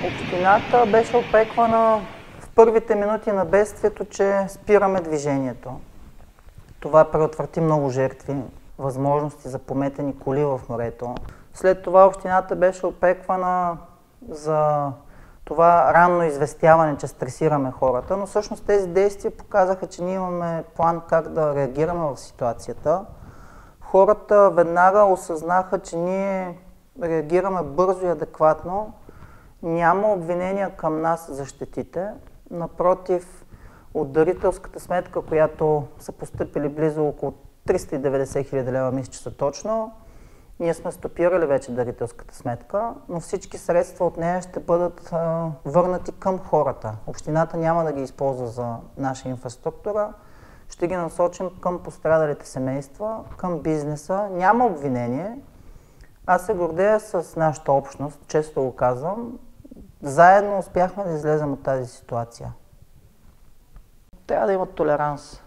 Общината беше опеквана в първите минути на бедствието, че спираме движението. Това предотврати много жертви, възможности за пометени коли в морето. След това общината беше опеквана за това ранно известяване, че стресираме хората, но всъщност тези действия показаха, че ние имаме план как да реагираме в ситуацията. Хората веднага осъзнаха, че ние реагираме бързо и адекватно. Няма обвинения към нас за щетите. Напротив, от дарителската сметка, която са постъпили близо около 390 хиляди лева, мисля, че са точно, ние сме стопирали вече дарителската сметка, но всички средства от нея ще бъдат върнати към хората. Общината няма да ги използва за наша инфраструктура, ще ги насочим към пострадалите семейства, към бизнеса. Няма обвинение. Аз се гордея с нашата общност, често го казвам. Заедно успяхме да излезем от тази ситуация. Трябва да има толеранс.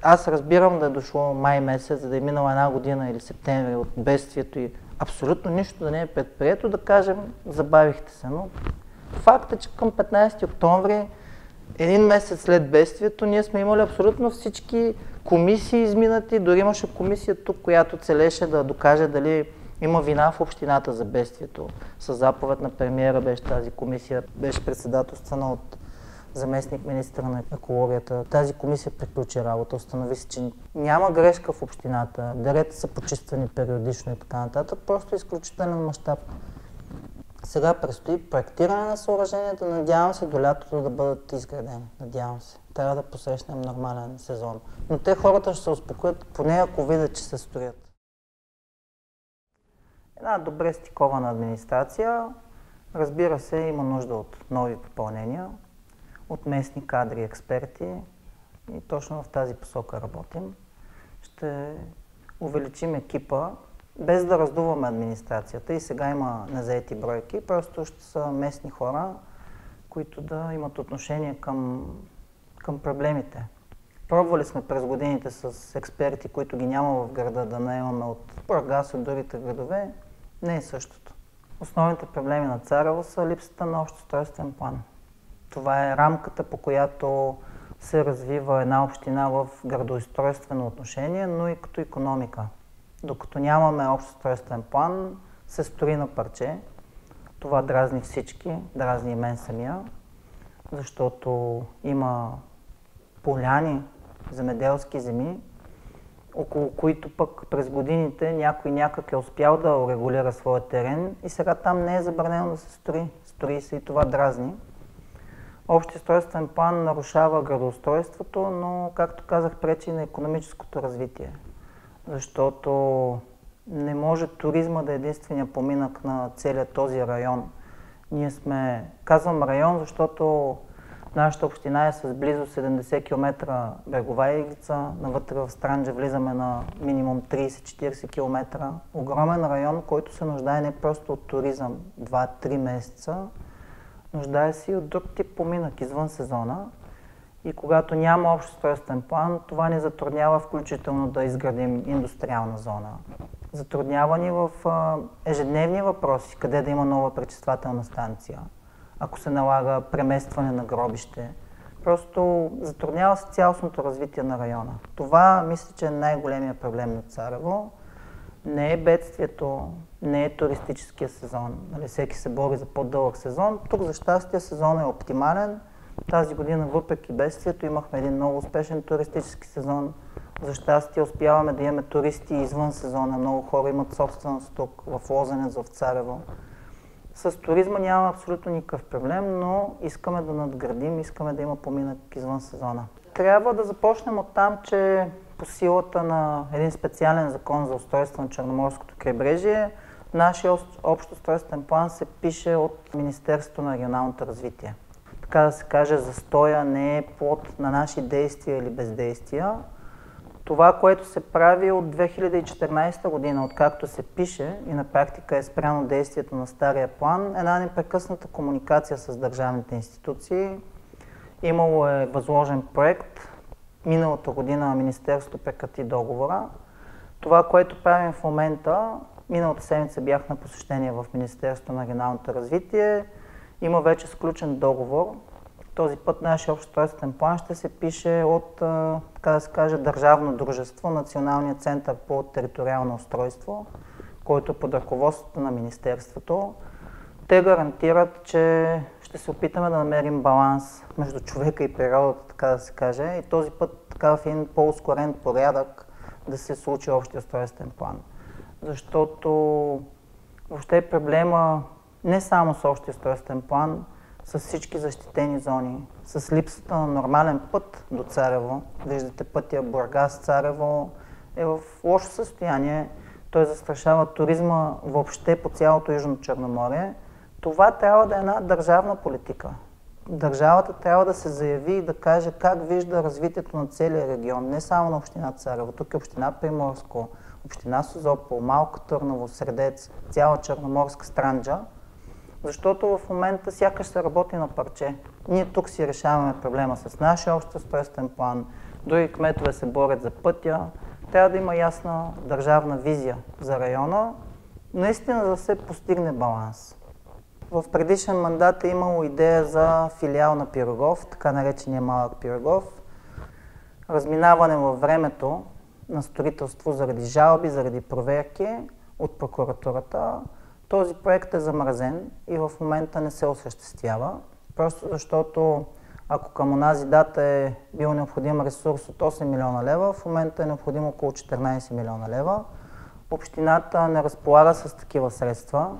Аз разбирам да е дошло май месец, за да е минала една година или септември от бедствието и абсолютно нищо да не е предприето, да кажем, забавихте се. Но факт е, че към 15 октомври, един месец след бедствието, ние сме имали абсолютно всички комисии изминати. Дори имаше комисия тук, която целеше да докаже дали има вина в общината за бедствието. Със заповед на премиера беше тази комисия, беше председателствана от заместник-министър на екологията. Тази комисия приключи работа, установи се, че няма грешка в общината, дерета са почиствани периодично и така нататък, просто изключителен мащаб. Сега предстои проектиране на съоръженията, надявам се до лятото да бъдат изградени, надявам се. Трябва да посрещнем нормален сезон. Но те хората ще се успокоят, поне ако видят, че се строят. Една добре стикована администрация, разбира се, има нужда от нови попълнения, от местни кадри и експерти и точно в тази посока работим. Ще увеличим екипа, без да раздуваме администрацията и сега има незаети бройки, просто ще са местни хора, които да имат отношение към проблемите. Пробвали сме през годините с експерти, които ги няма в града, да наемаме от Бургас, от другите градове, не е същото. Основните проблеми на Царево са липсата на общ устройствен план. Това е рамката, по която се развива една община в градоустройствено отношение, но и като икономика. Докато нямаме общ устройствен план, се строи на парче. Това дразни всички, дразни и мен самия, защото има поляни, земеделски земи, около които пък през годините някой някак е успял да урегулира своя терен и сега там не е забранено да се строи. Строи се и това дразни. Общ устройствен план нарушава градоустройството, но, както казах, пречи на икономическото развитие. Защото не може туризма да е единствения поминък на целия този район. Ние сме, казвам район, защото нашата община е с близо 70 км брегова ивица. Навътре в Странджа влизаме на минимум 30-40 км. Огромен район, който се нуждае не просто от туризъм 2-3 месеца, нуждае се и от друг тип поминък извън сезона. И когато няма общ устройствен план, това ни затруднява включително да изградим индустриална зона. Затруднява ни в ежедневни въпроси, къде да има нова пречиствателна станция, ако се налага преместване на гробище. Просто затруднява се цялостното развитие на района. Това мисля, че е най-големият проблем на Царево. Не е бедствието, не е туристическия сезон. Всеки се бори за по-дълъг сезон. Тук за щастие сезон е оптимален. Тази година, въпреки бедствието, имахме един много успешен туристически сезон. За щастие успяваме да имаме туристи извън сезона. Много хора имат собственост тук, в Лозенец, в Царево. С туризма няма абсолютно никакъв проблем, но искаме да надградим, искаме да има поминък извън сезона. Трябва да започнем от там, че по силата на един специален закон за устройство на Черноморското крайбрежие, нашия общ устройствен план се пише от Министерството на регионалното развитие. Така да се каже, застоя не е плод на наши действия или бездействия. Това, което се прави от 2014 година, откакто се пише и на практика е спряно действието на стария план, една непрекъсната комуникация с държавните институции. Имало е възложен проект. Миналата година Министерството прекрати договора. Това, което правим в момента, миналата седмица бях на посещение в Министерството на регионалното развитие Има вече сключен договор. Този път нашия общ устройствен план ще се пише от, така да се каже, държавно дружество, Националния център по териториално устройство, който е под ръководството на Министерството. Те гарантират, че ще се опитаме да намерим баланс между човека и природата, така да се каже, и този път така в един по-ускорен порядък да се случи общия устройствен план. Защото въобще проблема не само с общия устройствен план, с всички защитени зони, с липсата на нормален път до Царево. Виждате пътя Бургас-Царево е в лошо състояние. Той застрашава туризма въобще по цялото Южно Черноморие. Това трябва да е една държавна политика. Държавата трябва да се заяви и да каже как вижда развитието на целия регион, не само на община Царево. Тук е община Приморско, община Созопол, Малко Търново, Средец, цяла Черноморска Странджа. Защото в момента сякаш се работи на парче. Ние тук си решаваме проблема с нашия общ устройствен план, други кметове се борят за пътя. Трябва да има ясна държавна визия за района, наистина да се постигне баланс. В предишен мандат е имало идея за филиал на Пирогов, така наречения Малък Пирогов. Разминаване във времето на строителство заради жалби, заради проверки от прокуратурата. Този проект е замразен и в момента не се осъществява, просто защото ако към онази дата е бил необходим ресурс от 8 милиона лева, в момента е необходимо около 14 милиона лева. Общината не разполага с такива средства,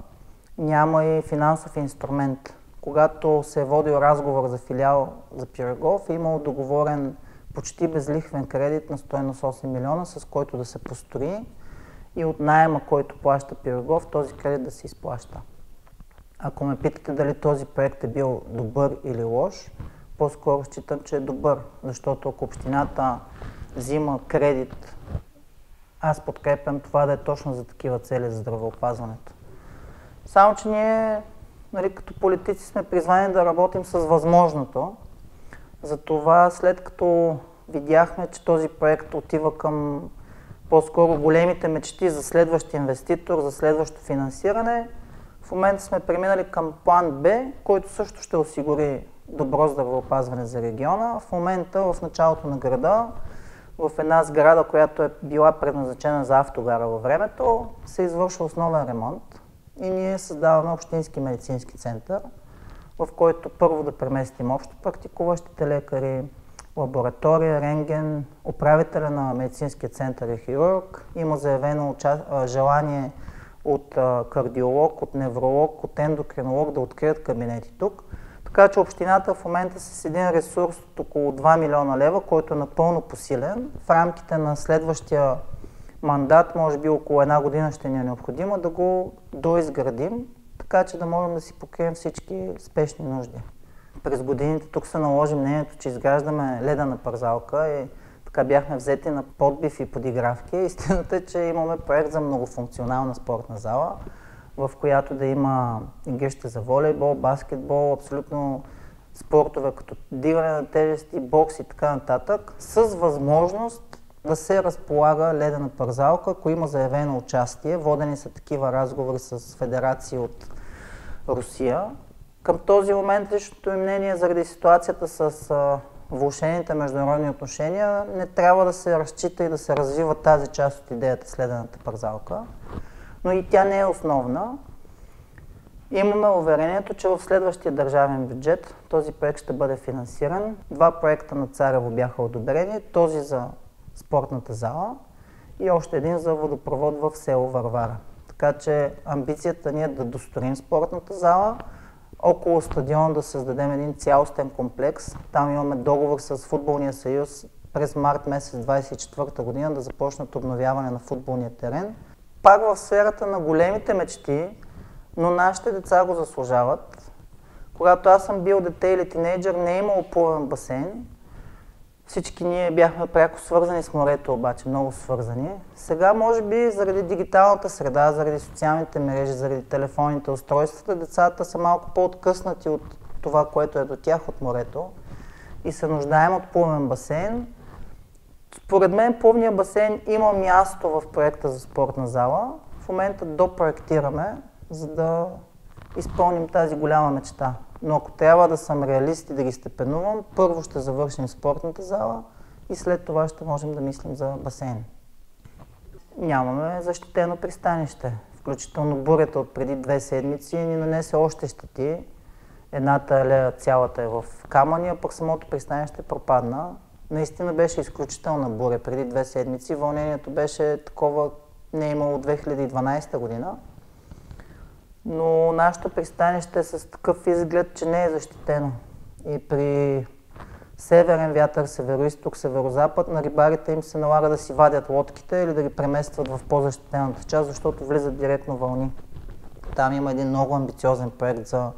няма и финансов инструмент. Когато се е водил разговор за филиал за Пирогов, е имало договорен почти безлихвен кредит на стойност 8 милиона, с който да се построи и от наема, който плаща Пирогов, този кредит да се изплаща. Ако ме питате дали този проект е бил добър или лош, по-скоро считам, че е добър, защото ако общината взима кредит, аз подкрепям това да е точно за такива цели за здравеопазването. Само, че ние, нали, като политици сме призвани да работим с възможното. Затова, след като видяхме, че този проект отива към по-скоро големите мечти за следващ инвеститор, за следващо финансиране, в момента сме преминали към план Б, който също ще осигури добро здравеопазване за региона. В момента, в началото на града, в една сграда, която е била предназначена за автогара във времето, се извършва основен ремонт и ние създаваме общински медицински център, в който първо да преместим общо практикуващите лекари, лаборатория, рентген, управителя на медицинския център е хирург, има заявено желание от кардиолог, от невролог, от ендокринолог да открият кабинети тук. Така че общината в момента с един ресурс от около 2 милиона лева, който е напълно посилен, в рамките на следващия мандат, може би около една година ще ни е необходимо да го доизградим, така че да можем да си покрием всички спешни нужди. През годините тук се наложи мнението, че изграждаме ледена парзалка и така бяхме взети на подбив и подигравки. Истината е, че имаме проект за многофункционална спортна зала, в която да има игрище за волейбол, баскетбол, абсолютно спортове като дигане на тежести, бокс и така нататък, с възможност да се разполага ледена парзалка, ако има заявено участие. Водени са такива разговори с федерации от Русия. Към този момент личното ми мнение заради ситуацията с влошените международни отношения не трябва да се разчита и да се развива тази част от идеята с ледената парзалка. Но и тя не е основна. Имаме уверението, че в следващия държавен бюджет този проект ще бъде финансиран. 2 проекта на Царево бяха одобрени, този за спортната зала и още един за водопровод в село Варвара. Така че амбицията ни е да достроим спортната зала, около стадион да създадем един цялостен комплекс. Там имаме договор с Футболния съюз през март месец 2024 година да започнат обновяване на футболния терен. Пак в сферата на големите мечти, но нашите деца го заслужават. Когато аз съм бил дете или тинейджър, не е имало плувен басейн. Всички ние бяхме пряко свързани с морето, обаче много свързани. Сега, може би, заради дигиталната среда, заради социалните мрежи, заради телефонните устройствата, децата са малко по-откъснати от това, което е до тях от морето и се нуждаем от плувен басейн. Според мен плувният басейн има място в проекта за спортна зала. В момента допроектираме, за да изпълним тази голяма мечта. Но ако трябва да съм реалист и да ги степенувам, първо ще завършим спортната зала и след това ще можем да мислим за басейн. Нямаме защитено пристанище. Включително бурята от преди 2 седмици ни нанесе още щети. Едната алея цялата е в камъни, а пък самото пристанище пропадна. Наистина беше изключителна буря преди 2 седмици. Вълнението беше такова, не е имало от 2012 година. Но нашето пристанище е с такъв изглед, че не е защитено. И при северен вятър, североизток, северозапад, на рибарите им се налага да си вадят лодките или да ги преместват в по-защитената част, защото влизат директно вълни. Там има един много амбициозен проект за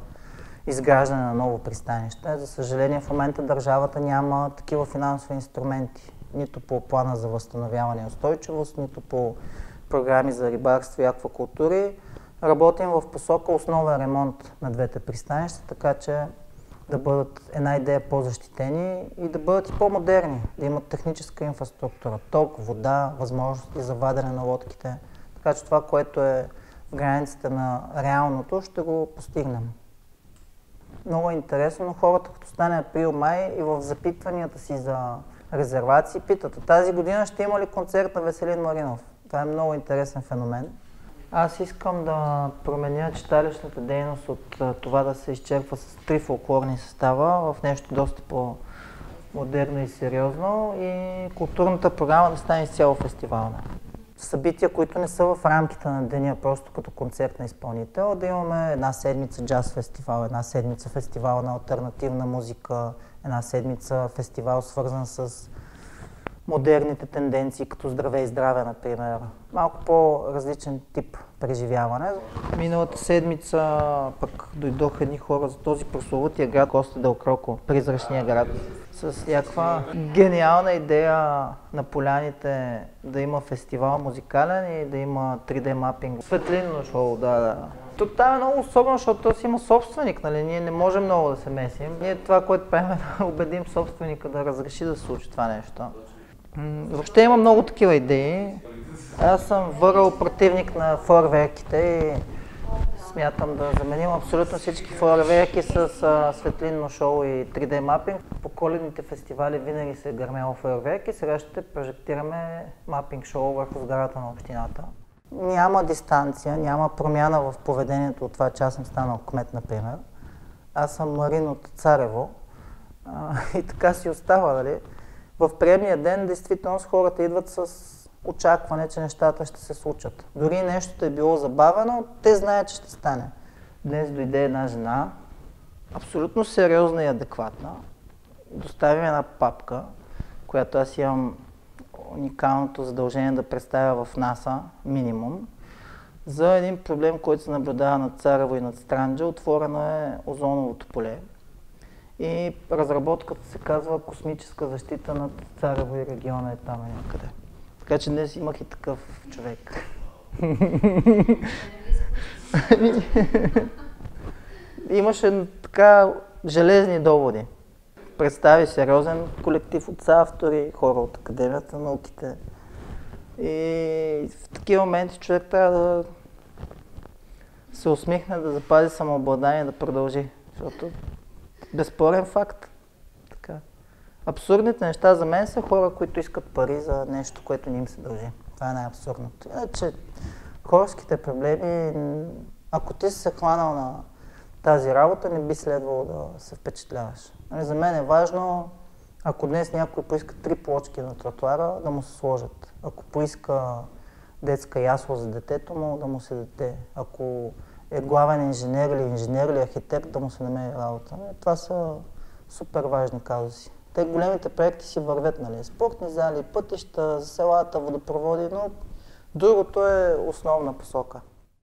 изграждане на ново пристанище. За съжаление, в момента държавата няма такива финансови инструменти. Нито по плана за възстановяване и устойчивост, нито по програми за рибарство и аквакултури. Работим в посока основен ремонт на двете пристанища, така че да бъдат една идея по-защитени и да бъдат и по-модерни, да имат техническа инфраструктура, ток, вода, възможности за вадене на лодките. Така че това, което е в границите на реалното, ще го постигнем. Много е интересно, но хората, като стане април-май и в запитванията си за резервации, питат: тази година ще има ли концерт на Веселин Маринов? Това е много интересен феномен. Аз искам да променя читалищната дейност от това да се изчерпва с 3 фолклорни състава в нещо доста по-модерно и сериозно и културната програма да стане изцяло фестивална. Събития, които не са в рамките на деня, просто като концерт на изпълнител, да имаме една седмица джаз фестивал, една седмица фестивал на алтернативна музика, една седмица фестивал свързан с модерните тенденции, като здраве и здраве, например. Малко по-различен тип преживяване. Миналата седмица пък дойдоха едни хора за този прословутия град Коста дел Кроко, призрачния град, с някаква гениална идея на поляните да има фестивал музикален и да има 3D мапинг. Светлинно шоу, да. Тук там е много особено, защото той си има собственик, нали? Ние не можем много да се месим. Ние това, което правим, е да убедим собственика да разреши да се случи това нещо. Въобще има много такива идеи. Аз съм върл противник на фойерверките и смятам да заменим абсолютно всички фойерверки с светлинно шоу и 3D мапинг. По коледните фестивали винаги се е гърмяло фойерверки, сега ще прожектираме мапинг шоу върху сградата на общината. Няма дистанция, няма промяна в поведението от това, че аз съм станал кмет, например. Аз съм Марин от Царево и така си остава, нали? В приемния ден, действително, хората идват с очакване, че нещата ще се случат. Дори нещо е било забавено, те знаят, че ще стане. Днес дойде една жена, абсолютно сериозна и адекватна. Достави една папка, която аз имам уникалното задължение да представя в НАСА, минимум, за един проблем, който се наблюдава над Царево и над Странджа. Отворено е озоновото поле. И разработката се казва космическа защита над Царево и региона е там някъде. Така че днес имах и такъв човек. Имаше така железни доводи. Представи сериозен колектив от автори, хора от Академията на науките. И в такива моменти човек трябва да се усмихне, да запази самообладание, да продължи. Защото безспорен факт. Така. Абсурдните неща за мен са хора, които искат пари за нещо, което не им се дължи. Това е най-абсурдното. Иначе хорските проблеми, ако ти си се хванал на тази работа, не би следвало да се впечатляваш. За мен е важно, ако днес някой поиска 3 плочки на тротуара, да му се сложат. Ако поиска детска ясла за детето му, да му се даде. Ако е главен инженер или архитект, да му се намери работа. Това са супер важни казуси. Те големите проекти си вървят, нали? Спортни зали, пътища, селата, водопроводи, но другото е основна посока.